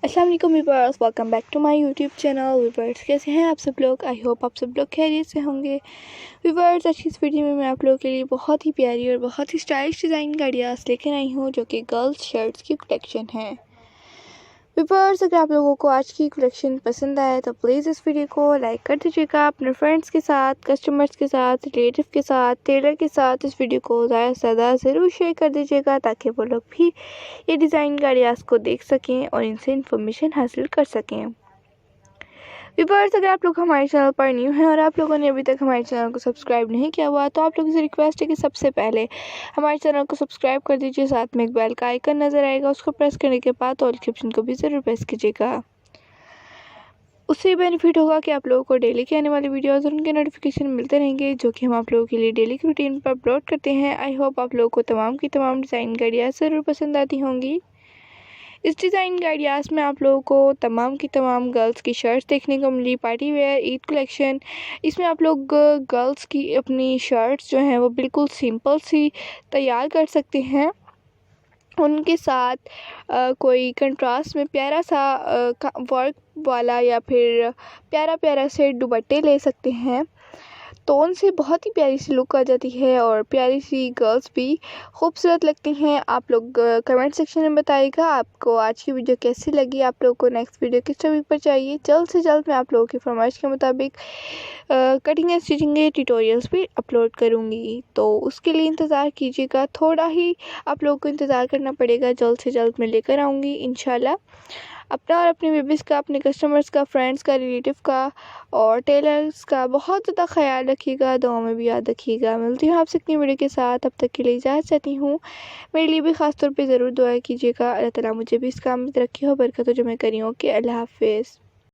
अस्सलाम वालेकुम viewers, welcome back to my YouTube channel. Viewers कैसे हैं आप सब लोग? आई होप आप सब लोग खैरियत से होंगे। व्यूअर्स आज की इस वीडियो में मैं आप लोगों के लिए बहुत ही प्यारी और बहुत ही स्टाइलिश डिज़ाइन का आइडियाज़ लेकर आई हूँ, जो कि गर्ल्स शर्ट्स की कलेक्शन है। व्यूअर्स अगर आप लोगों को आज की कलेक्शन पसंद आए तो प्लीज़ इस वीडियो को लाइक कर दीजिएगा। अपने फ्रेंड्स के साथ, कस्टमर्स के साथ, रिलेटिव के साथ, टेलर के साथ इस वीडियो को ज़्यादा से ज़्यादा ज़रूर शेयर कर दीजिएगा, ताकि वो लोग भी ये डिज़ाइन का आइडियाज़ को देख सकें और इनसे इन्फॉर्मेशन हासिल कर सकें। व्यूअर्स अगर आप लोग हमारे चैनल पर न्यू हैं और आप लोगों ने अभी तक हमारे चैनल को सब्सक्राइब नहीं किया हुआ, तो आप लोगों से रिक्वेस्ट है कि सबसे पहले हमारे चैनल को सब्सक्राइब कर दीजिए। साथ में एक बेल का आइकन नज़र आएगा, उसको प्रेस करने के बाद ऑल के ऑप्शन को भी ज़रूर प्रेस कीजिएगा। उससे बेनिफिट होगा कि आप लोगों को डेली के आने वाली वीडियोज़ और उनके नोटिफिकेशन मिलते रहेंगे, जो कि हम आप लोगों के लिए डेली की रूटीन पर अपलोड करते हैं। आई होप आप लोगों को तमाम की तमाम डिज़ाइन का आइडियाज़ ज़रूर पसंद आती होंगी। इस डिज़ाइन के आइडियाज़ में आप लोगों को तमाम की तमाम गर्ल्स की शर्ट्स देखने को मिली, पार्टी वेयर, ईद कलेक्शन। इसमें आप लोग गर्ल्स की अपनी शर्ट्स जो हैं वो बिल्कुल सिंपल सी तैयार कर सकते हैं। उनके साथ कोई कंट्रास्ट में प्यारा सा वर्क वाला या फिर प्यारा प्यारा से दुपट्टे ले सकते हैं, तो उनसे बहुत ही प्यारी सी लुक आ जाती है और प्यारी सी गर्ल्स भी खूबसूरत लगती हैं। आप लोग कमेंट सेक्शन में बताइएगा आपको आज की वीडियो कैसी लगी, आप लोगों को नेक्स्ट वीडियो किस टॉपिक पर चाहिए। जल्द से जल्द मैं आप लोगों की फरमाइश के मुताबिक कटिंग एंड स्टिचिंग के ट्यूटोरियल्स भी अपलोड करूँगी, तो उसके लिए इंतज़ार कीजिएगा। थोड़ा ही आप लोगों को इंतज़ार करना पड़ेगा, जल्द से जल्द मैं लेकर आऊँगी इंशाल्लाह। अपना और अपने बेबीज़ का, अपने कस्टमर्स का, फ्रेंड्स का, रिलेटिव का और टेलर्स का बहुत ज़्यादा ख्याल रखिएगा, दुआ में भी याद रखिएगा। मिलती हूँ आपसे अपनी वीडियो के साथ, तब तक के लिए इजाज़त चाहती हूँ। मेरे लिए भी ख़ास तौर पे ज़रूर दुआ कीजिएगा, अल्लाह ताला मुझे भी इस काम में तरक्की हो, बरकत हो जो मैं करी हूँ। कि अल्लाह हाफ़िज़।